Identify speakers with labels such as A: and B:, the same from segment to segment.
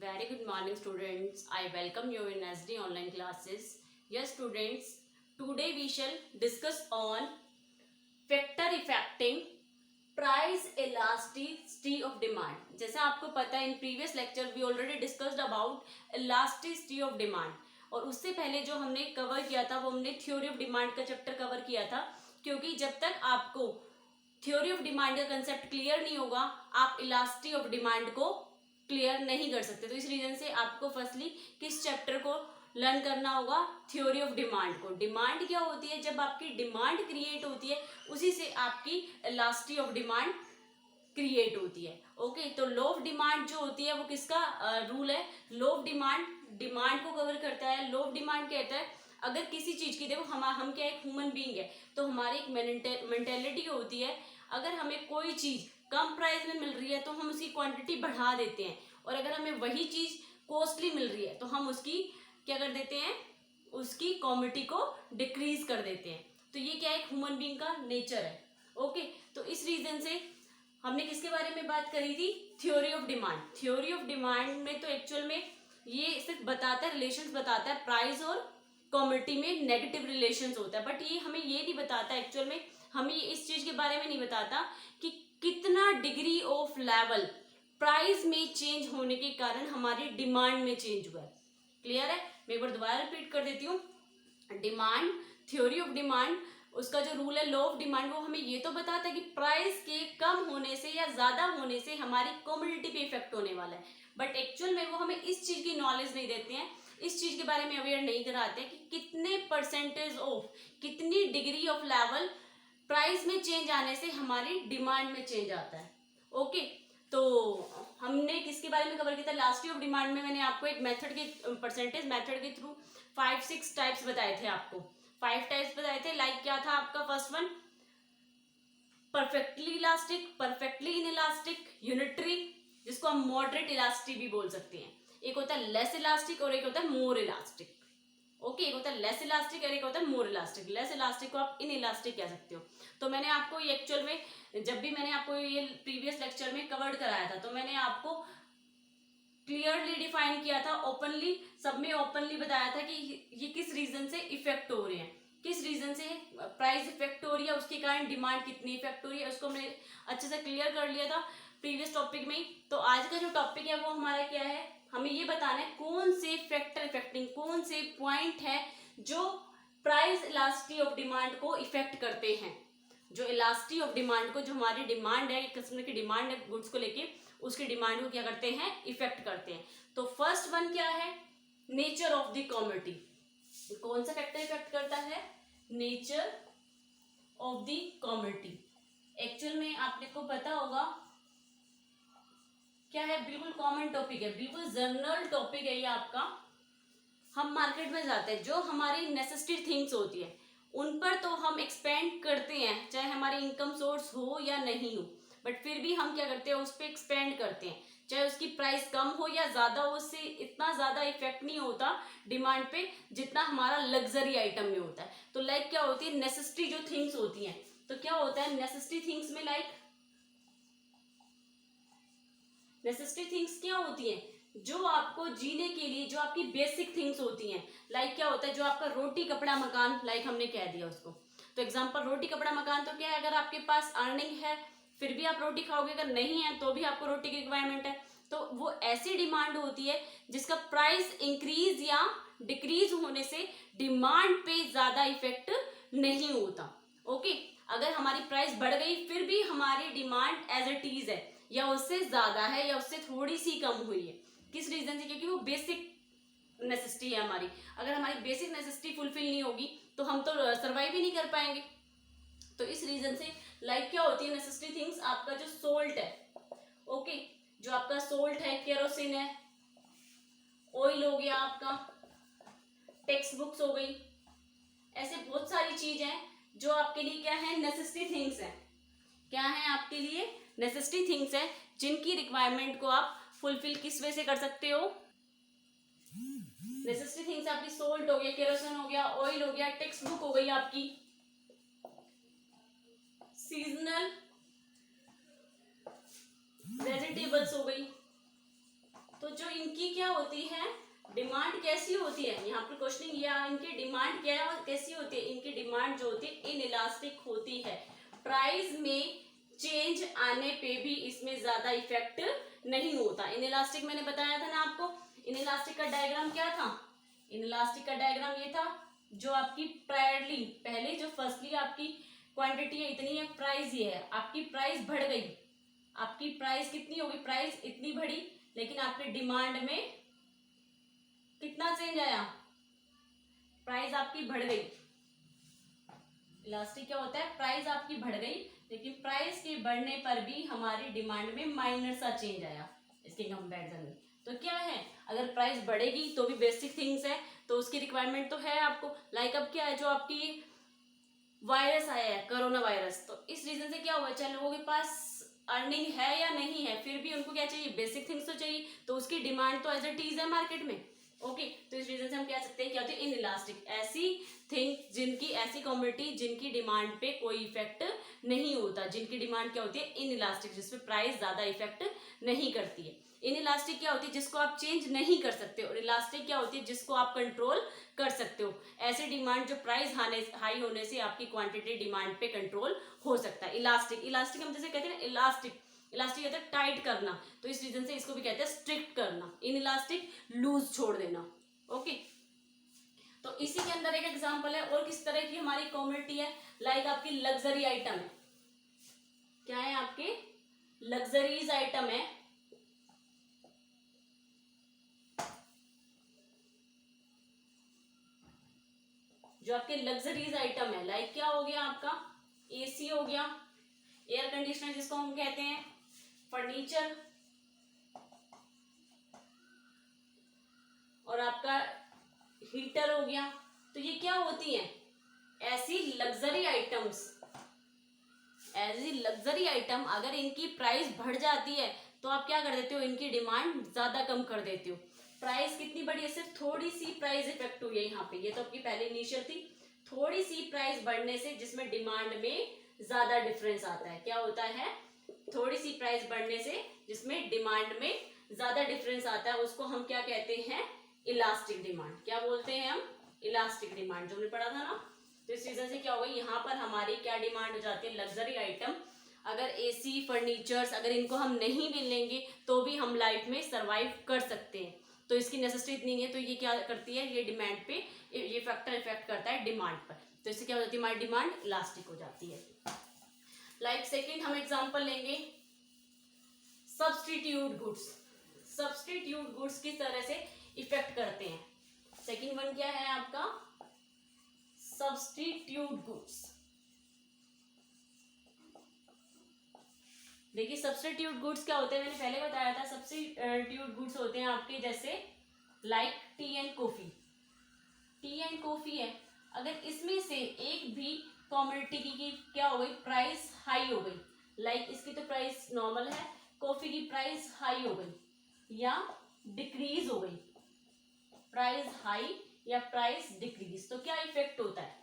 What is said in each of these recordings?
A: Very good morning, students. I welcome you in SD online classes. Yes, students, today we shall discuss on factor affecting price elasticity of demand. जैसा आपको पता है, in previous lecture we already discussed about elasticity of demand. और उससे पहले जो हमने cover किया था वो हमने थ्योरी ऑफ डिमांड का चैप्टर कवर किया था, क्योंकि जब तक आपको थ्योरी ऑफ डिमांड का कंसेप्ट क्लियर नहीं होगा आप इलास्टिसिटी ऑफ डिमांड को क्लियर नहीं कर सकते. तो इस रीजन से आपको फर्स्टली किस चैप्टर को लर्न करना होगा? थ्योरी ऑफ डिमांड को. डिमांड क्या होती है? जब आपकी डिमांड क्रिएट होती है उसी से आपकी इलास्टिसिटी ऑफ डिमांड क्रिएट होती है. ओके, तो लॉ ऑफ डिमांड जो होती है वो किसका रूल है? लॉ ऑफ डिमांड को कवर करता है. लॉ ऑफ डिमांड कहता है अगर किसी चीज की, देखो हम क्या एक ह्यूमन बीइंग है, तो हमारी एक मेंटेलिटी होती है. अगर हमें कोई चीज कम प्राइस में मिल रही है तो हम उसकी क्वांटिटी बढ़ा देते हैं, और अगर हमें वही चीज कॉस्टली मिल रही है तो हम उसकी क्या कर देते हैं? उसकी क्वांटिटी को डिक्रीज कर देते हैं. तो ये क्या है? एक ह्यूमन बीइंग का नेचर है. ओके, तो इस रीजन से हमने किसके बारे में बात करी थी? Theory of demand. Theory of demand में तो एक्चुअल में ये सिर्फ बताता है, रिलेशंस बताता है, प्राइस और क्वांटिटी में नेगेटिव रिलेशंस होता है, बट ये हमें ये नहीं बताता एक्चुअल में, हमें इस चीज के बारे में नहीं बताता कि कितना डिग्री ऑफ लेवल प्राइस में चेंज होने के कारण हमारी डिमांड में चेंज हुआ है. क्लियर है? मैं एक बार दोबारा रिपीट कर देती हूँ. डिमांड, थ्योरी ऑफ डिमांड, उसका जो रूल है लॉ ऑफ डिमांड, वो हमें ये तो बताता है कि प्राइस के कम होने से या ज्यादा होने से हमारी कमोडिटी पे इफेक्ट होने वाला है, बट एक्चुअल में वो हमें इस चीज की नॉलेज नहीं देते हैं, इस चीज के बारे में अवेयर नहीं कराते कि कितने परसेंटेज ऑफ, कितनी डिग्री ऑफ लेवल प्राइस में चेंज आने से हमारी डिमांड में चेंज आता है. ओके, तो हमने किसके बारे में कवर किया था? इलास्टिसिटी ऑफ डिमांड में मैंने आपको एक मेथड के परसेंटेज मेथड के थ्रू 5-6 टाइप्स बताए थे. आपको 5 टाइप्स बताए थे. लाइक क्या था आपका? First one perfectly elastic, perfectly inelastic, unitary, जिसको हम मॉडरेट इलास्टिसिटी भी बोल सकते हैं. एक होता है लेस इलास्टिक और एक होता है मोर इलास्टिक. ओके, एक होता है लेस इलास्टिक और एक होता है मोर इलास्टिक. लेस इलास्टिक को आप इन इलास्टिक कह सकते हो. तो मैंने आपको ये एक्चुअल में, जब भी मैंने आपको ये प्रीवियस लेक्चर में कवर कराया था, तो मैंने आपको क्लियरली डिफाइन किया था, ओपनली, सब में ओपनली बताया था कि ये किस रीजन से इफेक्ट हो रहे हैं, किस रीजन से प्राइस इफेक्ट हो रही है, उसके कारण डिमांड कितनी इफेक्ट हो रही है, उसको हमने अच्छे से क्लियर कर लिया था प्रीवियस टॉपिक में. तो आज का जो टॉपिक है वो हमारा क्या है? हमें ये बताना है कौन से फैक्टर इफेक्टिंग, कौन से पॉइंट है जो प्राइस इलास्टिसिटी ऑफ डिमांड को इफेक्ट करते हैं. जो इलास्टिसिटी ऑफ डिमांड को, जो हमारी डिमांड है, कस्टमर की डिमांड है गुड्स को लेके, उसकी डिमांड को क्या करते हैं? इफेक्ट करते हैं. तो फर्स्ट वन क्या है? Nature of the commodity. कौन सा फैक्टर इफेक्ट करता है? Nature of the commodity. Actual में आपने को पता होगा क्या है? बिल्कुल कॉमन टॉपिक है, बिल्कुल जनरल टॉपिक है ये आपका. हम मार्केट में जाते हैं, जो हमारी नेसेसरी थिंग्स होती है उन पर तो हम एक्सपेंड करते हैं, चाहे हमारी इनकम सोर्स हो या नहीं हो, बट फिर भी हम क्या करते हैं? उस पर एक्सपेंड करते हैं, चाहे उसकी प्राइस कम हो या ज्यादा हो, उससे इतना ज्यादा इफेक्ट नहीं होता डिमांड पे जितना हमारा लग्जरी आइटम में होता है. तो लाइक क्या होती है? नेसेसरी जो थिंग्स होती हैं, तो क्या होता है नेसेसरी थिंग्स में? लाइक नेसेसरी थिंग्स क्या होती हैं? जो आपको जीने के लिए, जो आपकी बेसिक थिंग्स होती हैं. लाइक क्या होता है? जो आपका रोटी कपड़ा मकान, लाइक हमने कह दिया उसको. तो एग्जांपल रोटी कपड़ा मकान, तो क्या है? अगर आपके पास अर्निंग है फिर भी आप रोटी खाओगे, अगर नहीं है तो भी आपको रोटी की रिक्वायरमेंट है. तो वो ऐसी डिमांड होती है जिसका प्राइस इंक्रीज या डिक्रीज होने से डिमांड पे ज्यादा इफेक्ट नहीं होता. ओके, अगर हमारी प्राइस बढ़ गई फिर भी हमारी डिमांड एज इट इज है, या उससे ज्यादा है या उससे थोड़ी सी कम हुई है. किस रीजन से? क्योंकि वो बेसिक नेसेसिटी है हमारी. अगर हमारी बेसिक नेसेसिटी फुलफिल नहीं होगी तो हम तो सर्वाइव ही नहीं कर पाएंगे. तो इस रीजन से लाइक क्या होती है नेसेसरी थिंग्स? आपका जो सोल्ट है, ओके, जो आपका सोल्ट है, केरोसिन है, ऑयल हो गया आपका, टेक्स्ट बुक्स हो गई, ऐसे बहुत सारी चीज हैं जो आपके लिए क्या है? नेसेसरी थिंग्स है. क्या है आपके लिए? नेसेसरी थिंग्स है, जिनकी रिक्वायरमेंट को आप फुलफिल किस वे से कर सकते हो? नेसेसरी थिंग्स आपकी सोल्ट हो गया, केरोसिन हो गया, ऑयल हो गया, टेक्स्ट बुक हो गई आपकी, सीजनल वेजिटेबल्स हो गई, तो जो इनकी क्या होती है, डिमांड कैसी होती है, यहाँ पर क्वेश्चनिंग या इनकी डिमांड क्या कैसी होती है, इनकी डिमांड जो होती है इनइलास्टिक होती है। प्राइस में चेंज आने पे भी इसमें ज्यादा इफेक्ट नहीं होता। इनइलास्टिक मैंने बताया था ना आपको, इनइलास्टिक का डायग्राम क्या था, इनइलास्टिक का डायग्राम ये था, जो आपकी प्रायरली पहले जो फर्स्टली आपकी क्वांटिटी है इतनी है, प्राइस ये है, आपकी प्राइस बढ़ गई, आपकी प्राइस कितनी होगी, प्राइस इतनी बढ़ी, लेकिन आपकी डिमांड में कितना चेंज आया, प्राइस आपकी बढ़ गई। इलास्टिक क्या होता है, प्राइस आपकी बढ़ गई, लेकिन प्राइस के बढ़ने पर भी हमारी डिमांड में माइनर सा चेंज आया इसके कंपैरिजन में। तो क्या है, अगर प्राइस बढ़ेगी तो भी बेसिक थिंग्स है, तो उसकी रिक्वायरमेंट तो है आपको। लाइक अब क्या है, जो आपकी वायरस आया है कोरोना वायरस, तो इस रीजन से क्या हुआ, चाहे लोगों के पास अर्निंग है या नहीं है, फिर भी उनको क्या चाहिए, बेसिक थिंग्स तो चाहिए, तो उसकी डिमांड तो एज इट इज है मार्केट में। ओके तो इस रीजन से हम कह सकते हैं क्या होती है, इनइलास्टिक, ऐसी थिंग जिनकी, ऐसी कमोडिटी जिनकी डिमांड पे कोई इफेक्ट नहीं होता, जिनकी डिमांड क्या होती है इनइलास्टिक, जिसपे प्राइस ज्यादा इफेक्ट नहीं करती है। इनइलास्टिक क्या होती है, जिसको आप चेंज नहीं कर सकते, और इलास्टिक क्या होती है, जिसको आप कंट्रोल कर सकते हो। ऐसी डिमांड जो प्राइस हाई होने से आपकी क्वांटिटी डिमांड पे कंट्रोल हो सकता है। इलास्टिक, इलास्टिक हम जैसे कहते हैं ना, इलास्टिक, इलास्टिक कहते हैं टाइट करना, तो इस रीजन से इसको भी कहते हैं स्ट्रिक्ट करना। इनइलास्टिक लूज छोड़ देना। ओके तो इसी के अंदर एक एग्जांपल है, और किस तरह की हमारी कमोडिटी है, लाइक आपकी लग्जरी आइटम है, क्या है आपके लग्जरीज आइटम है, जो आपके लग्जरीज आइटम है, लाइक क्या हो गया आपका, एसी हो गया, एयर कंडीशनर जिसको हम कहते हैं, फर्नीचर, और आपका हीटर हो गया। तो ये क्या होती हैं, ऐसी लग्जरी आइटम्स, ऐसी लग्जरी आइटम अगर इनकी प्राइस बढ़ जाती है तो आप क्या कर देते हो, इनकी डिमांड ज्यादा कम कर देते हो। प्राइस कितनी बढ़ी है, सिर्फ थोड़ी सी प्राइस इफेक्ट हुई है यहाँ पे, ये तो आपकी पहले इनिशियल थी, थोड़ी सी प्राइस बढ़ने से जिसमें डिमांड में ज्यादा डिफरेंस आता है, क्या होता है, थोड़ी सी प्राइस बढ़ने से जिसमें डिमांड में ज्यादा डिफरेंस आता है, उसको हम क्या कहते हैं, इलास्टिक डिमांड। क्या बोलते हैं हम, इलास्टिक डिमांड, जो हमने पढ़ा था ना। तो इस रीजन से क्या होगा, यहाँ पर हमारी क्या डिमांड हो जाती है, लग्जरी आइटम, अगर एसी फर्नीचर्स अगर इनको हम नहीं भी लेंगे तो भी हम लाइफ में सरवाइव कर सकते हैं, तो इसकी नेसेसिटी इतनी है, तो ये क्या करती है, ये डिमांड पे, ये फैक्टर इफेक्ट करता है डिमांड पर, तो इससे क्या हो जाती है, हमारी डिमांड इलास्टिक हो जाती है। लाइक सेकेंड हम एग्जाम्पल लेंगे, सब्सटीट्यूट गुड्स। सब्सटीट्यूट गुड्स किस तरह से इफेक्ट करते हैं, सेकेंड वन क्या है आपका, सब्सटीट्यूट गुड्स। देखिए सब्सटीट्यूट गुड्स क्या होते हैं, मैंने पहले बताया था, सब्सटीट्यूट गुड्स होते हैं आपके जैसे like T and coffee, T and coffee है, अगर इसमें से एक भी कमोडिटी की क्या हो गई, प्राइस हाई हो गई, लाइक इसकी तो प्राइस नॉर्मल है, कॉफी की प्राइस हाई हो गई या डिक्रीज हो गई, प्राइस हाई या प्राइस डिक्रीज, तो क्या इफेक्ट होता है,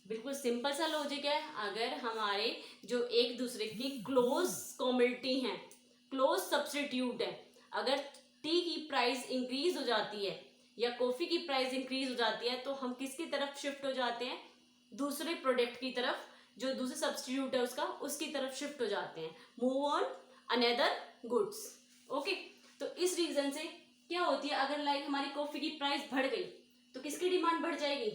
A: बिल्कुल सिंपल सा लॉजिक है, अगर हमारे जो एक दूसरे की क्लोज कमोडिटी हैं, क्लोज सब्स्टिट्यूट है, अगर टी की प्राइस इंक्रीज हो जाती है या कॉफी की प्राइस इंक्रीज हो जाती है, तो हम किसकी तरफ शिफ्ट हो जाते हैं, दूसरे प्रोडक्ट की तरफ, जो दूसरे सब्स्टिट्यूट है उसका, उसकी तरफ शिफ्ट हो जाते हैं, move on another goods. Okay तो इस रीजन से क्या होती है, अगर लाइक हमारी कॉफी की प्राइस बढ़ गई तो किसकी डिमांड बढ़ जाएगी,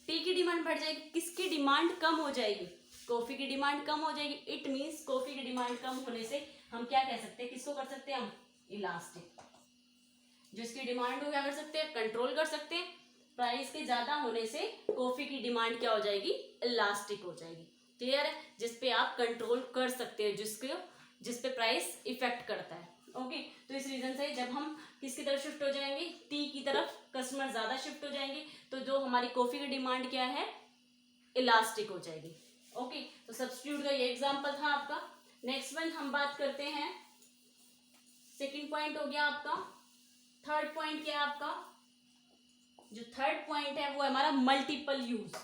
A: टी की डिमांड बढ़ जाएगी, किसकी डिमांड कम हो जाएगी, कॉफी की डिमांड कम हो जाएगी। इट मीन्स कॉफी की डिमांड कम होने से हम क्या कह सकते हैं, किसको कर सकते हैं हम, इलास्टिक, जिसकी डिमांड को क्या कर सकते हैं, कंट्रोल कर सकते हैं, प्राइस के ज्यादा होने से कॉफी की डिमांड क्या हो जाएगी, इलास्टिक हो जाएगी। क्लियर है, जिसपे आप कंट्रोल कर सकते हो, जिसपे प्राइस इफेक्ट करता है। ओके तो इस रीजन से जब हम किसकी तरफ शिफ्ट हो जाएंगे, टी की तरफ कस्टमर ज्यादा शिफ्ट हो जाएंगे, तो जो हमारी कॉफी की डिमांड क्या है, इलास्टिक हो जाएगी। ओके तो सब्स्टिट्यूट का ये एग्जांपल था आपका। नेक्स्ट वन हम बात करते हैं, सेकंड पॉइंट हो गया आपका, थर्ड पॉइंट क्या है आपका, जो थर्ड पॉइंट है वो है हमारा मल्टीपल यूज।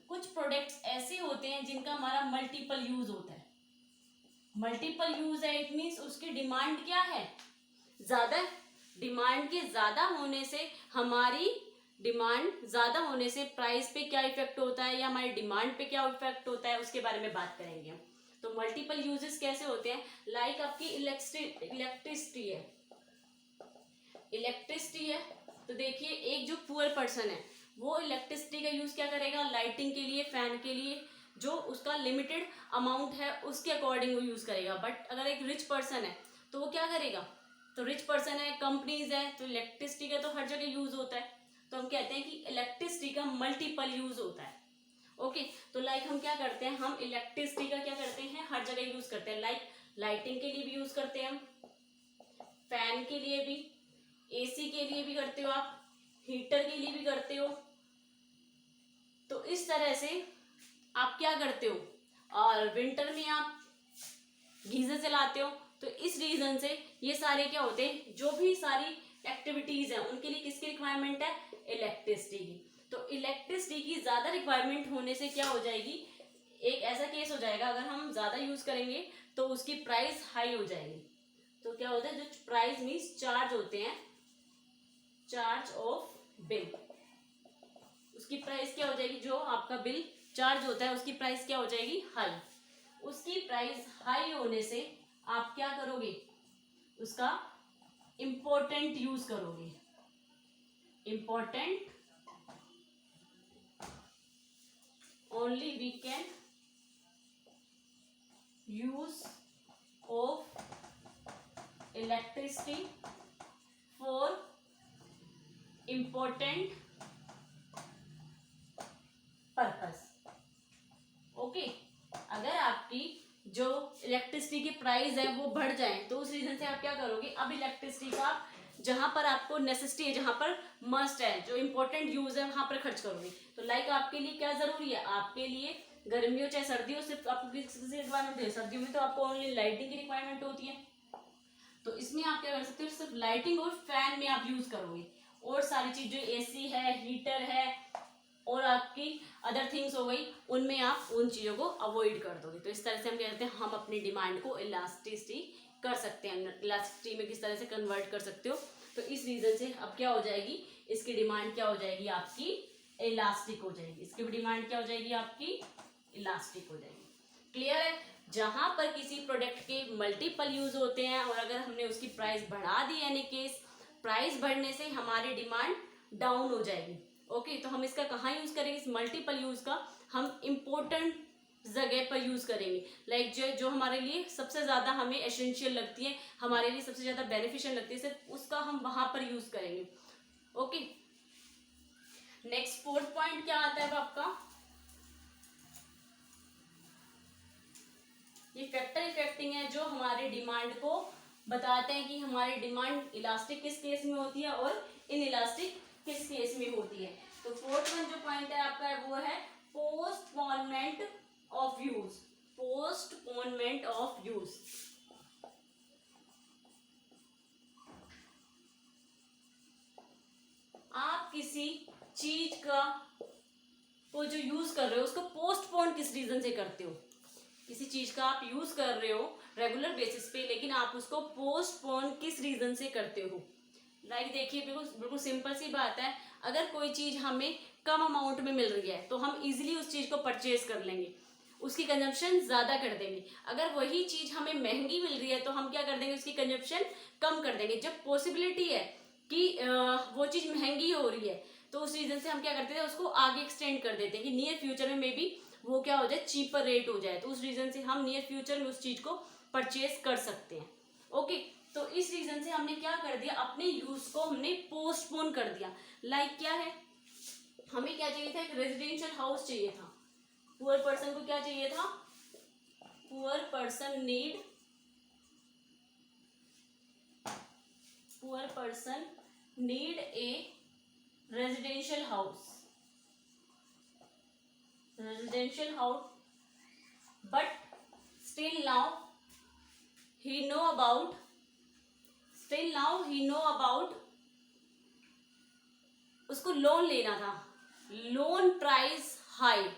A: कुछ प्रोडक्ट्स ऐसे होते हैं जिनका हमारा मल्टीपल यूज होता है, मल्टीपल यूज है, इट मीन्स उसकी डिमांड क्या है, ज़्यादा डिमांड के ज़्यादा होने से हमारी डिमांड ज़्यादा होने से प्राइस पे क्या इफेक्ट होता है या हमारी डिमांड पे क्या इफेक्ट होता है उसके बारे में बात करेंगे हम। तो मल्टीपल यूजेस कैसे होते हैं, लाइक आपकी इलेक्ट्रिसिटी है तो देखिए एक जो पुअर पर्सन है वो इलेक्ट्रिसिटी का यूज क्या करेगा, लाइटिंग के लिए, फैन के लिए, जो उसका लिमिटेड अमाउंट है उसके अकॉर्डिंग वो यूज करेगा। बट अगर एक रिच पर्सन है तो वो क्या करेगा, तो रिच पर्सन है, कंपनीज है, तो इलेक्ट्रिसिटी का तो हर जगह यूज होता है। तो हम कहते हैं कि इलेक्ट्रिसिटी का मल्टीपल यूज होता है। ओके, तो लाइक हम क्या करते हैं, हम इलेक्ट्रिसिटी का क्या करते हैं, हर जगह यूज करते हैं। लाइक लाइटिंग के लिए भी यूज करते हैं हम, फैन के लिए भी, एसी के लिए भी करते हो आप, हीटर के लिए भी करते हो। तो इस तरह से आप क्या करते हो, और विंटर में आप गीजर चलाते हो। तो इस रीजन से ये सारे क्या होते हैं, जो भी सारी एक्टिविटीज हैं उनके लिए किसकी रिक्वायरमेंट है, इलेक्ट्रिसिटी की। तो इलेक्ट्रिसिटी की ज्यादा रिक्वायरमेंट होने से क्या हो जाएगी, एक ऐसा केस हो जाएगा अगर हम ज्यादा यूज करेंगे तो उसकी प्राइस हाई हो जाएगी। तो क्या होता है, जो प्राइस मीन्स चार्ज होते हैं, चार्ज ऑफ बिल, उसकी प्राइस क्या हो जाएगी, जो आपका बिल चार्ज होता है उसकी प्राइस क्या हो जाएगी, हाई। उसकी प्राइस हाई होने से आप क्या करोगे, उसका इम्पोर्टेंट यूज करोगे। Important only we can use of electricity for important purpose. Okay, अगर आपकी जो इलेक्ट्रिसिटी की प्राइस है वो बढ़ जाए तो उस रीजन से आप क्या करोगे, अब इलेक्ट्रिसिटी का जहां पर आपको नेसेसिटी है, जहां पर मस्ट है, जो इंपॉर्टेंट यूज है वहां पर खर्च करोगे। तो लाइक आपके लिए क्या जरूरी है, आपके लिए गर्मियों चाहे सर्दियों, सिर्फ आपको किसी रिक्वायरमेंट है, सर्दियों में तो आपको ओनली लाइटिंग की रिक्वायरमेंट होती है। तो इसमें आप क्या कर सकते हो, सिर्फ लाइटिंग और फैन में आप यूज करोगे, और सारी चीज जो एसी है, हीटर है और आपकी अदर थिंग्स हो गई, उनमें आप उन चीज़ों को अवॉइड कर दोगे। तो इस तरह से हम क्या करते हैं, हम अपनी डिमांड को इलास्टिसिटी कर सकते हैं। इलास्टिसिटी में किस तरह से कन्वर्ट कर सकते हो, तो इस रीजन से अब क्या हो जाएगी, इसकी डिमांड क्या हो जाएगी, आपकी इलास्टिक हो जाएगी। इसकी भी डिमांड क्या हो जाएगी, आपकी इलास्टिक हो जाएगी। क्लियर है, जहां पर किसी प्रोडक्ट के मल्टीपल यूज होते हैं और अगर हमने उसकी प्राइस बढ़ा दी, यानी केस प्राइस बढ़ने से हमारी डिमांड डाउन हो जाएगी। ओके, तो हम इसका कहाँ यूज करेंगे, इस मल्टीपल यूज का हम इम्पोर्टेंट जगह पर यूज करेंगे। लाइक जो हमारे लिए सबसे ज्यादा हमें एसेंशियल लगती है, हमारे लिए सबसे ज्यादा बेनिफिशियल लगती है, सिर्फ उसका हम वहां पर यूज करेंगे। ओके, नेक्स्ट फोर्थ पॉइंट क्या आता है आपका, ये फैक्टर इफेक्टिंग है, जो हमारे डिमांड को बताते हैं कि हमारी डिमांड इलास्टिक किस केस में होती है और इन इलास्टिक किस केस में होती है। तो फोर्थ वन जो पॉइंट है आपका वो है postponement of use. Postponement of use, आप किसी चीज का को जो यूज कर रहे हो उसको पोस्टपोन किस रीजन से करते हो, किसी चीज का आप यूज कर रहे हो रेगुलर बेसिस पे, लेकिन आप उसको पोस्टपोन किस रीजन से करते हो। लाइक देखिए, बिल्कुल बिल्कुल सिंपल सी बात है, अगर कोई चीज हमें कम अमाउंट में मिल रही है तो हम इजीली उस चीज को परचेज कर लेंगे, उसकी कंजम्पशन ज्यादा कर देंगे। अगर वही चीज हमें महंगी मिल रही है तो हम क्या कर देंगे, उसकी कंजम्पशन कम कर देंगे। जब पॉसिबिलिटी है कि वो चीज महंगी हो रही है तो उस रीजन से हम क्या करते हैं, उसको आगे एक्सटेंड कर देते हैं कि नियर फ्यूचर में मे बी वो क्या हो जाए, चीपर रेट हो जाए। तो उस रीजन से हम नियर फ्यूचर में उस चीज को परचेज कर सकते हैं। ओके, तो इस रीजन से हमने क्या कर दिया, अपने यूज को हमने पोस्टपोन कर दिया। लाइक क्या है, हमें क्या चाहिए था, एक रेजिडेंशियल हाउस चाहिए था। पुअर पर्सन को क्या चाहिए था, poor person need a residential house, but still now he know about उसको लोन लेना था, लोन प्राइस हाई।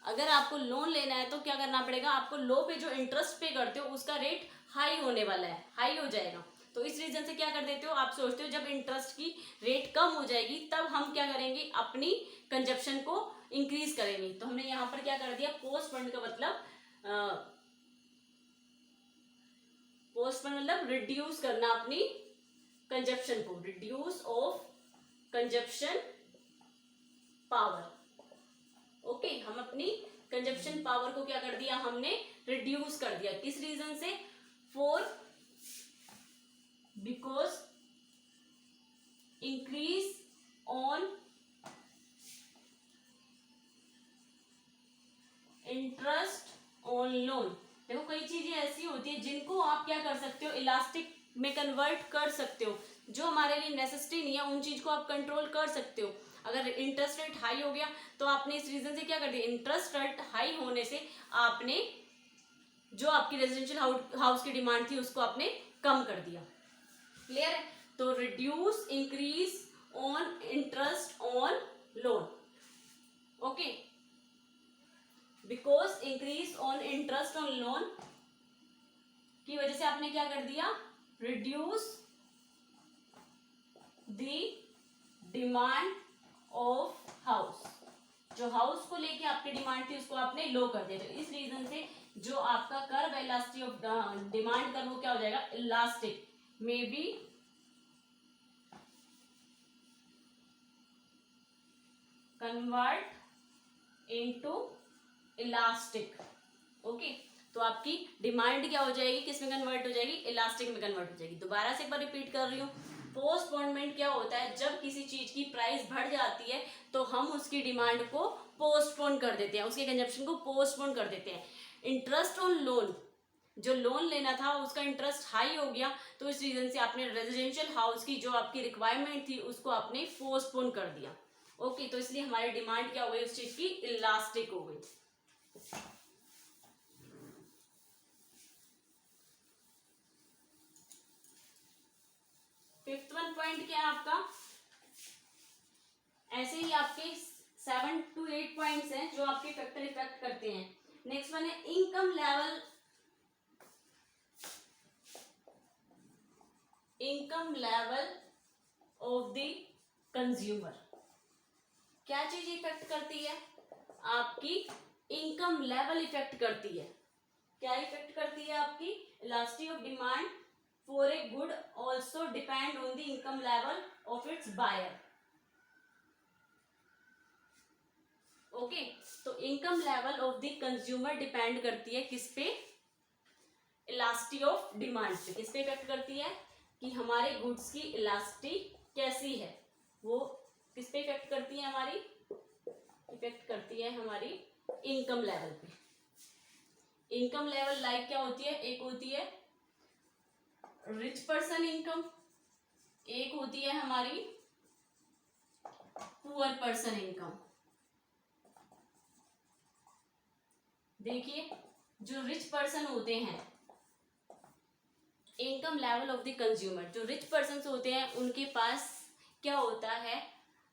A: अगर आपको लोन लेना है तो क्या करना पड़ेगा, आपको लो पे जो इंटरेस्ट पे करते हो उसका रेट हाई होने वाला है, हाई हो जाएगा। तो इस रीजन से क्या कर देते हो, आप सोचते हो जब इंटरेस्ट की रेट कम हो जाएगी तब हम क्या करेंगे, अपनी कंजप्शन को इंक्रीज करेंगे। तो हमने यहाँ पर क्या कर दिया, पोस्टपोन का मतलब पोस्टपोन मतलब रिड्यूस करना अपनी कंजप्शन को, reduce of consumption power. Okay, हम अपनी कंजप्शन पावर को क्या कर दिया, हमने रिड्यूस कर दिया। किस रीजन से, because increase on interest on loan. देखो कई चीजें ऐसी होती है जिनको आप क्या कर सकते हो, इलास्टिक में कन्वर्ट कर सकते हो। जो हमारे लिए नेसेसिटी नहीं है उन चीज को आप कंट्रोल कर सकते हो। अगर इंटरेस्ट रेट हाई हो गया तो आपने इस रीजन से क्या कर दिया, इंटरेस्ट रेट हाई होने से आपने जो आपकी रेजिडेंशियल हाउस की डिमांड थी उसको आपने कम कर दिया। क्लियर है? तो reduce increase on interest on loan. Okay, because increase on interest on loan की वजह से आपने क्या कर दिया, reduce the demand of house. जो हाउस को लेके आपकी डिमांड थी उसको आपने लो कर दिया। तो इस रीजन से जो आपका curve elastic of demand curve वो क्या हो जाएगा, elastic, may be convert into elastic. Okay, तो आपकी डिमांड क्या हो जाएगी, किस में कन्वर्ट हो जाएगी, इलास्टिक में कन्वर्ट हो जाएगी। दोबारा से एक बार रिपीट कर रही हूँ, पोस्टपोनमेंट क्या होता है, जब किसी चीज की प्राइस बढ़ जाती है तो हम उसकी डिमांड को पोस्टपोन कर देते हैं, उसके कंजप्शन को पोस्टपोन कर देते हैं। इंटरेस्ट ऑन लोन, जो लोन लेना था उसका इंटरेस्ट हाई हो गया तो इस रीजन से आपने रेजिडेंशियल हाउस की जो आपकी रिक्वायरमेंट थी उसको आपने पोस्टपोन कर दिया। ओके, तो इसलिए हमारी डिमांड क्या हो गई, उस चीज की इलास्टिक हो गई। फिफ्थ वन पॉइंट क्या है आपका, ऐसे ही आपके 7 to 8 पॉइंट्स हैं जो आपके फैक्टर इफेक्ट करते हैं। नेक्स्ट वन है income level, income level of the consumer. क्या चीज इफेक्ट करती है, आपकी इनकम लेवल इफेक्ट करती है। क्या इफेक्ट करती है, आपकी elastic of demand for a good also depend on the income level of its buyer. Okay, तो income level of the consumer depend करती है किस पे, इलास्टिक ऑफ डिमांड पे। किस पे इफेक्ट करती है कि हमारे गुड्स की इलास्टिक कैसी है, वो किस पे इफेक्ट करती है, हमारी इफेक्ट करती है हमारी इनकम लेवल पे। इनकम लेवल लाइक क्या होती है, एक होती है रिच पर्सन इनकम, एक होती है हमारी पुअर पर्सन इनकम। देखिए जो रिच पर्सन होते हैं, income level of the consumer, जो रिच पर्सन होते हैं उनके पास क्या होता है,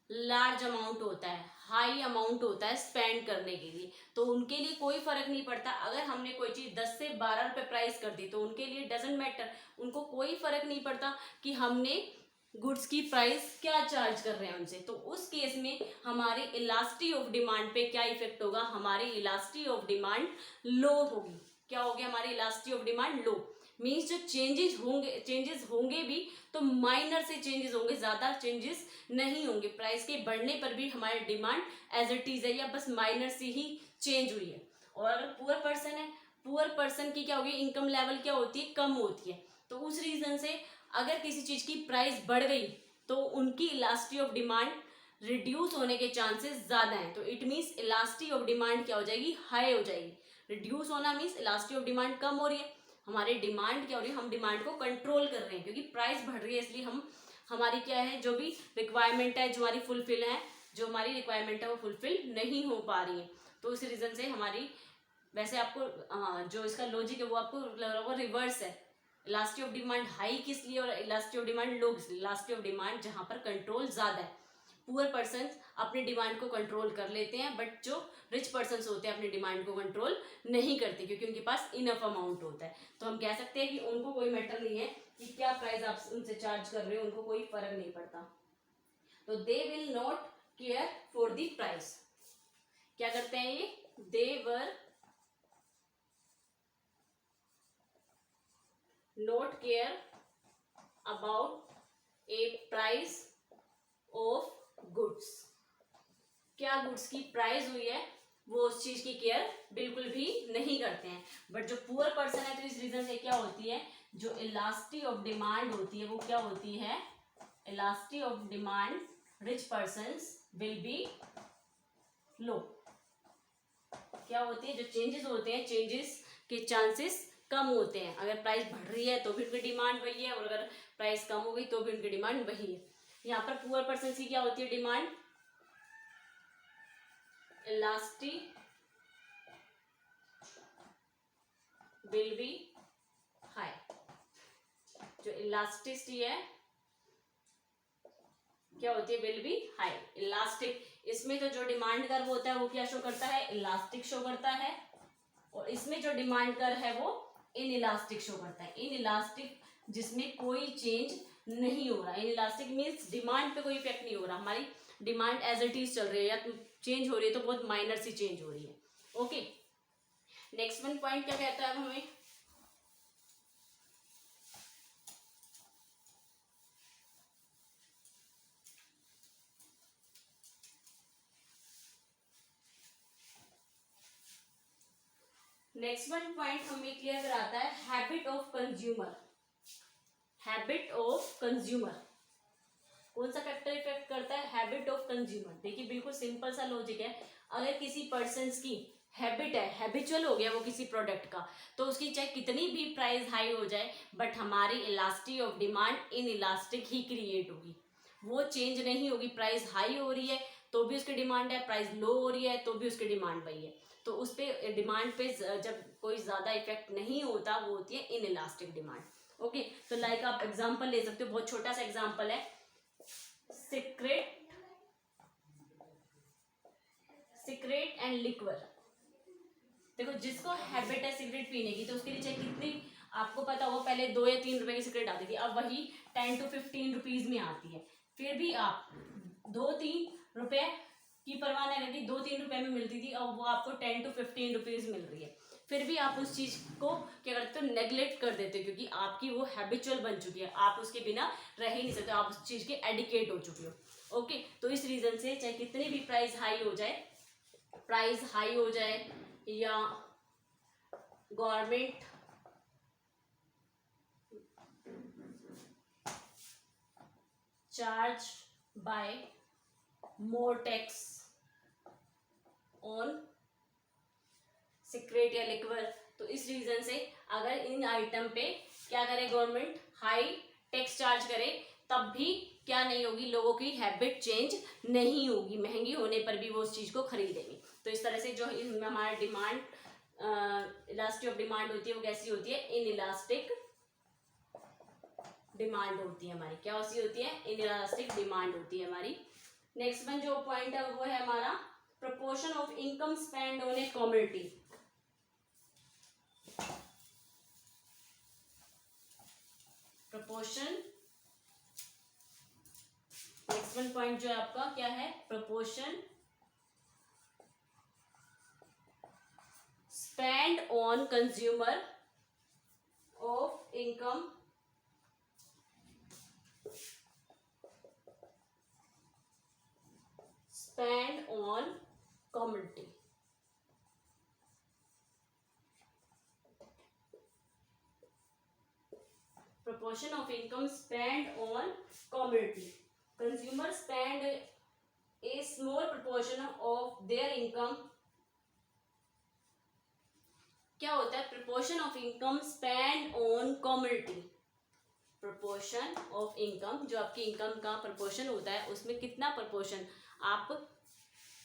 A: लार्ज अमाउंट होता है, हाई अमाउंट होता है स्पेंड करने के लिए। तो उनके लिए कोई फर्क नहीं पड़ता, अगर हमने कोई चीज 10 से 12 रुपए प्राइस कर दी तो उनके लिए डजेंट मैटर, उनको कोई फर्क नहीं पड़ता कि हमने गुड्स की प्राइस क्या चार्ज कर रहे हैं उनसे। तो उस केस में हमारे इलास्टिक ऑफ डिमांड पे क्या इफेक्ट होगा, हमारी इलास्टिक ऑफ डिमांड लो होगी। क्या होगी, हमारी elastic of demand low, means जो चेंजेस होंगे भी तो माइनर से चेंजेस होंगे, ज्यादा चेंजेस नहीं होंगे। प्राइस के बढ़ने पर भी हमारी डिमांड एज इट इज है या बस माइनर से ही चेंज हुई है। और अगर पुअर पर्सन है, पुअर पर्सन की क्या होगी, इनकम लेवल क्या होती है, कम होती है। तो उस रीजन से अगर किसी चीज की प्राइस बढ़ गई तो उनकी इलास्टिक ऑफ डिमांड रिड्यूस होने के चांसेस ज्यादा हैं। तो it means elastic of demand क्या हो जाएगी, हाई हो जाएगी। रिड्यूस होना मीन्स इलास्टिक ऑफ डिमांड कम हो रही है, हमारी डिमांड क्या हो रही है, हम डिमांड को कंट्रोल कर रहे हैं क्योंकि प्राइस बढ़ रही है, इसलिए हम हमारी क्या है, जो भी रिक्वायरमेंट है, जो हमारी फुलफिल है, जो हमारी रिक्वायरमेंट है वो फुलफिल नहीं हो पा रही है। तो इस रीजन से हमारी, वैसे आपको जो इसका लॉजिक है वो आपको लग रहा होगा रिवर्स है, इलास्टिक ऑफ डिमांड हाई किस लिए और इलास्टिक ऑफ डिमांड लो किस लिए। इलास्टिक ऑफ डिमांड जहां पर कंट्रोल ज्यादा है, पुअर पर्सन अपनी डिमांड को कंट्रोल कर लेते हैं, बट जो रिच पर्सन होते हैं अपनी डिमांड को कंट्रोल नहीं करते, क्योंकि उनके पास इनफ अमाउंट होता है। तो हम कह सकते हैं कि उनको कोई मैटर नहीं है कि क्या प्राइस आप उनसे चार्ज कर रहे हो, उनको कोई फर्क नहीं पड़ता। तो they will not care for the price. क्या करते हैं ये? They were not care about a price of goods. क्या गुड्स की प्राइस हुई है वो उस चीज की केयर बिल्कुल भी नहीं करते हैं। बट जो पुअर पर्सन है, तो इस रीजन से क्या होती है, जो इलास्टिसिटी ऑफ डिमांड होती है वो क्या होती है, elasticity of demand rich persons will be low. क्या होती है, जो चेंजेस होते हैं, चेंजेस के चांसेस कम होते हैं। अगर प्राइस बढ़ रही है तो भी उनकी डिमांड वही है, और अगर प्राइस कम हो गई तो भी उनकी डिमांड वही है। यहाँ पर पुअर पर्सन की क्या होती है demand, elasticity will be high. जो इलास्टिसिटी है क्या होती है, विल बी हाई, इलास्टिक। इसमें तो जो डिमांड कर्व होता है वो क्या शो करता है, इलास्टिक शो करता है, और इसमें जो डिमांड कर्व है वो इन इलास्टिक शो करता है। इन इलास्टिक जिसमें कोई चेंज नहीं हो रहा। इन इलास्टिक मीन्स डिमांड पे कोई इफेक्ट नहीं हो रहा, हमारी डिमांड एज इट इज चल रही है, या चेंज हो रही है तो बहुत माइनर सी चेंज हो रही है। ओके, नेक्स्ट वन पॉइंट क्या कहता है हमें, नेक्स्ट वन पॉइंट हमें क्लियर कराता है habit of consumer. Habit of consumer कौन सा फैक्टर इफेक्ट करता है, हैबिट ऑफ कंज्यूमर। देखिए बिल्कुल सिंपल सा लॉजिक है। अगर किसी पर्सन की हैबिट है, हैबिचुअल हो गया वो किसी प्रोडक्ट का, तो उसकी चाहे कितनी भी प्राइस हाई हो जाए, बट हमारी elasticity of demand in elastic he create होगी, वो चेंज नहीं होगी। प्राइस हाई हो रही है तो भी उसकी डिमांड है, प्राइस लो हो रही है तो भी उसकी डिमांड वही है। तो उस पे डिमांड पे जब कोई ज्यादा इफेक्ट नहीं होता, वो होती है इन इलास्टिक डिमांड। ओके, तो लाइक आप एग्जांपल ले सकते हो, बहुत छोटा सा एग्जांपल है, सिगरेट एंड लिक्वर। देखो जिसको हैबिट है सिगरेट पीने की, तो उसके लिए चाहे कितनी, आपको पता हो पहले 2 या 3 रुपए की सिगरेट आती थी, अब वही 10 to 15 रुपीज में आती है। फिर भी आप 2-3 रुपए की परवाह नहीं करती, 2-3 रुपए में मिलती थी, और वो आपको 10 to 15 रुपीज मिल रही है। फिर भी आप उस चीज को क्या करते हो, नेग्लेक्ट कर देते हो, क्योंकि आपकी वो हैबिचुअल बन चुकी है, आप उसके बिना रह ही नहीं सकते, आप उस चीज के एडिकेट हो चुके हो। ओके, तो इस रीजन से चाहे कितनी भी प्राइस हाई हो जाए, या government charge by more tax on cigarette या लिक्वर, तो इस रीजन से अगर इन आइटम पे क्या करे गवर्नमेंट, हाई टैक्स चार्ज करे, तब भी क्या नहीं होगी, लोगों की हैबिट चेंज नहीं होगी, महंगी होने पर भी वो उस चीज को खरीदेंगे। तो इस तरह से जो हमारा डिमांड इलास्टिसिटी ऑफ डिमांड होती है वो कैसी होती है, इन इलास्टिक डिमांड होती है हमारी। क्या सी होती है, इन इलास्टिक डिमांड होती है हमारी। नेक्स्ट वन जो पॉइंट है वो है हमारा proportion of income spend on a community. Proportion, next one point जो है आपका क्या है, proportion spend on consumer of income spend on commodity। Proportion of income spent on commodity। Consumer spend a small proportion of their income। क्या होता है, proportion of income spent on commodity। proportion of income, जो आपकी income का proportion होता है, उसमें कितना proportion आप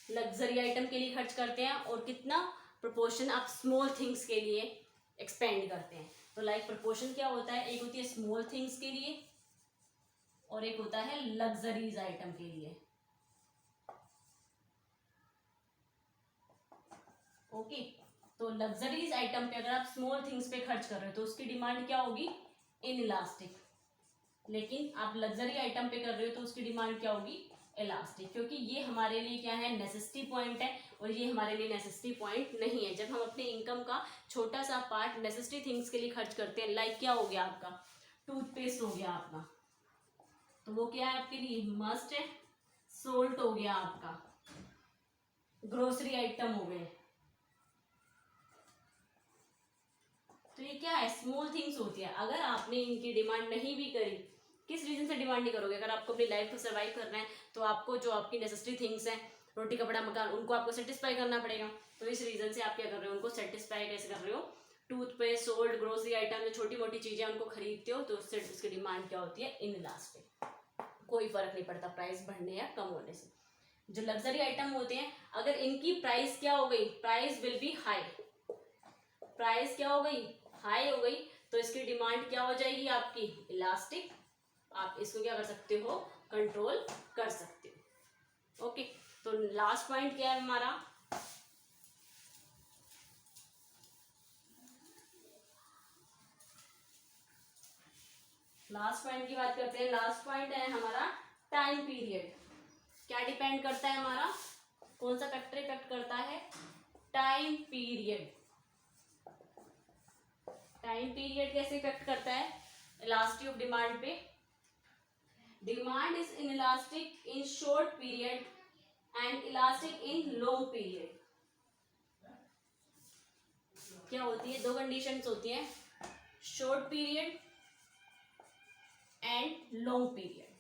A: लग्जरी आइटम के लिए खर्च करते हैं, और कितना प्रोपोर्शन आप स्मॉल थिंग्स के लिए एक्सपेंड करते हैं। तो लाइक प्रोपोर्शन क्या होता है, एक होती है स्मॉल थिंग्स के लिए और एक होता है लग्जरीज आइटम के लिए। ओके, तो लग्जरीज आइटम पे अगर आप स्मॉल थिंग्स पे खर्च कर रहे हो तो उसकी डिमांड क्या होगी, इनइलास्टिक। लेकिन आप लग्जरी आइटम पे कर रहे हो तो उसकी डिमांड क्या होगी, इलास्टिक, क्योंकि ये हमारे लिए क्या है, नेसेसिटी पॉइंट है और ये हमारे लिए नेसेसिटी पॉइंट नहीं है। जब हम अपने इनकम का छोटा सा पार्ट नेसेसिटी थिंग्स के लिए खर्च करते हैं, लाइक क्या हो गया आपका, टूथपेस्ट हो गया आपका, तो वो क्या है आपके लिए मस्ट है। सोल्ट हो गया आपका, ग्रोसरी आइटम हो गए, तो ये क्या है, स्मॉल थिंग्स होती है। अगर आपने इनकी डिमांड नहीं भी करी, किस रीजन से डिमांड नहीं करोगे, अगर आपको अपनी लाइफ को सर्वाइव करना है तो आपको जो आपकी नेसेसरी थिंग्स हैं, रोटी कपड़ा मकान, उनको आपको सेटिस्फाई करना पड़ेगा। तो इस रीजन से आप क्या कर रहे हो, उनको सेटिस्फाई कैसे कर रहे हो, टूथपेस्ट, सोल्ट, ग्रोसरी आइटम, जो छोटी मोटी चीजें उनको खरीदते हो तो उससे उसकी डिमांड क्या होती है, इनइलास्टिक। कोई फर्क नहीं पड़ता प्राइस बढ़ने या कम होने से। जो लग्जरी आइटम होते हैं, अगर इनकी प्राइस क्या हो गई, price will be high, price क्या हो गई, हाई हो गई, तो इसकी डिमांड क्या हो जाएगी आपकी, इलास्टिक। आप इसको क्या कर सकते हो, कंट्रोल कर सकते हो। ओके, तो लास्ट पॉइंट क्या है हमारा, लास्ट पॉइंट की बात करते हैं। लास्ट पॉइंट है हमारा टाइम पीरियड। क्या डिपेंड करता है हमारा, कौन सा फैक्टर इफेक्ट करता है, टाइम पीरियड। टाइम पीरियड कैसे इफेक्ट करता है, इलास्टिक ऑफ डिमांड पे। Demand is inelastic in short period and elastic in long period. क्या होती है, दो कंडीशंस होती हैं, short period and long period.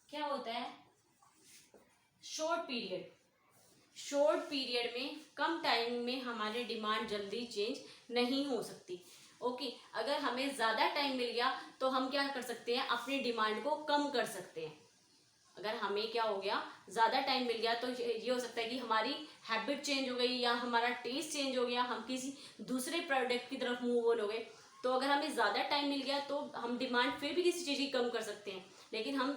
A: क्या होता है, शॉर्ट पीरियड, शॉर्ट पीरियड में कम टाइम में हमारी डिमांड जल्दी चेंज नहीं हो सकती। ओके, अगर हमें ज़्यादा टाइम मिल गया तो हम क्या कर सकते हैं, अपनी डिमांड को कम कर सकते हैं। अगर हमें क्या हो गया, ज़्यादा टाइम मिल गया तो ये हो सकता है कि हमारी हैबिट चेंज हो गई या हमारा टेस्ट चेंज हो गया, हम किसी दूसरे प्रोडक्ट की तरफ मूव ऑन हो गए। तो अगर हमें ज़्यादा टाइम मिल गया तो हम डिमांड फिर भी किसी चीज़ की कम कर सकते हैं, लेकिन हम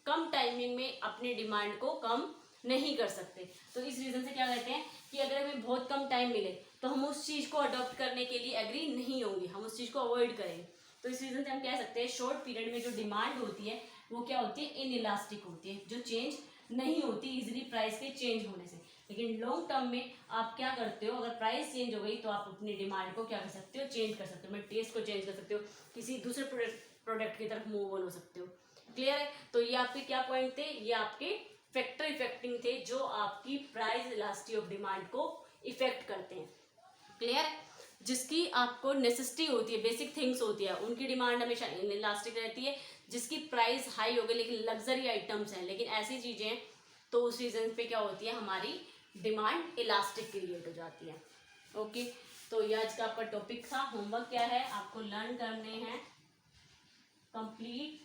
A: कम टाइमिंग में अपनी डिमांड को कम नहीं कर सकते। तो इस रीज़न से क्या कहते हैं कि अगर हमें बहुत कम टाइम मिले तो हम उस चीज़ को अडॉप्ट करने के लिए एग्री नहीं होंगे, हम उस चीज़ को अवॉइड करेंगे। तो इस रीज़न से हम कह सकते हैं शॉर्ट पीरियड में जो डिमांड होती है वो क्या होती है, इनइलास्टिक होती है, जो चेंज नहीं होती इजीली प्राइस के चेंज होने से। लेकिन लॉन्ग टर्म में आप क्या करते हो, अगर प्राइस चेंज हो गई तो आप अपनी डिमांड को क्या कर सकते हो, चेंज कर सकते हो, अपने टेस्ट को चेंज कर सकते हो, किसी दूसरे प्रोडक्ट की तरफ मूव ऑन हो सकते हो। क्लियर है, तो ये आपके क्या पॉइंट थे, ये आपके फैक्टर इफेक्टिंग थे जो आपकी प्राइस इलास्टिसिटी ऑफ डिमांड को इफेक्ट करते हैं। क्लियर, जिसकी आपको नेसेसिटी होती है, बेसिक थिंग्स होती है, उनकी डिमांड हमेशा इलास्टिक रहती है। जिसकी प्राइस हाई हो गई लेकिन लग्जरी आइटम्स हैं, लेकिन ऐसी चीजें हैं, तो उस रीजन पे क्या होती है, हमारी डिमांड इलास्टिक क्रिएट हो जाती है। ओके, तो ये आज का आपका टॉपिक था। होमवर्क क्या है, आपको लर्न करने हैं कंप्लीट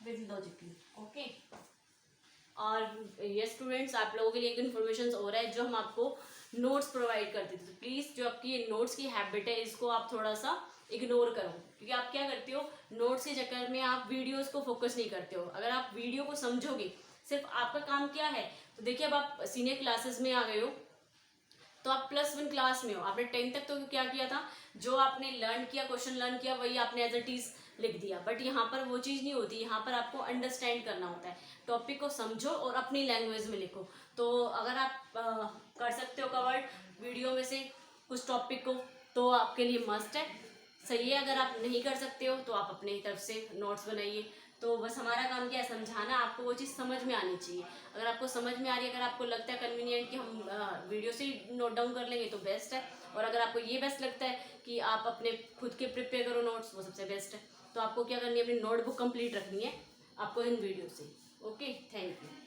A: विद लॉजिकली। ओके, और ये स्टूडेंट्स आप लोगों के लिए एक इन्फॉर्मेशन हो रहा है, जो हम आपको नोट्स प्रोवाइड करते थे, तो प्लीज़ जो आपकी ये नोट्स की हैबिट है इसको आप थोड़ा सा इग्नोर करो, क्योंकि आप क्या करते हो, नोट्स के चक्कर में आप वीडियोस को फोकस नहीं करते हो। अगर आप वीडियो को समझोगे, सिर्फ आपका काम क्या है, तो देखिए अब आप सीनियर क्लासेस में आ गए हो, तो आप +1 क्लास में हो, आपने 10th तक तो क्या किया था, जो आपने लर्न किया, क्वेश्चन लर्न किया, वही आपने एज इट इज लिख दिया। बट यहाँ पर वो चीज़ नहीं होती, यहाँ पर आपको अंडरस्टैंड करना होता है, टॉपिक को समझो और अपनी लैंग्वेज में लिखो। तो अगर आप कर सकते हो कवर्ड वीडियो में से कुछ टॉपिक को, तो आपके लिए मस्ट है, सही है। अगर आप नहीं कर सकते हो तो आप अपनी तरफ से नोट्स बनाइए। तो बस हमारा काम क्या है, समझाना, आपको वो चीज़ समझ में आनी चाहिए। अगर आपको समझ में आ रही है, अगर आपको लगता है कन्वीनियंट कि हम वीडियो से नोट डाउन कर लेंगे तो बेस्ट है, और अगर आपको ये बेस्ट लगता है कि आप अपने खुद के प्रिपेयर करो नोट्स, वो सबसे बेस्ट है। तो आपको क्या करनी है, अपनी नोटबुक कंप्लीट रखनी है आपको इन वीडियो से। Okay, thank you.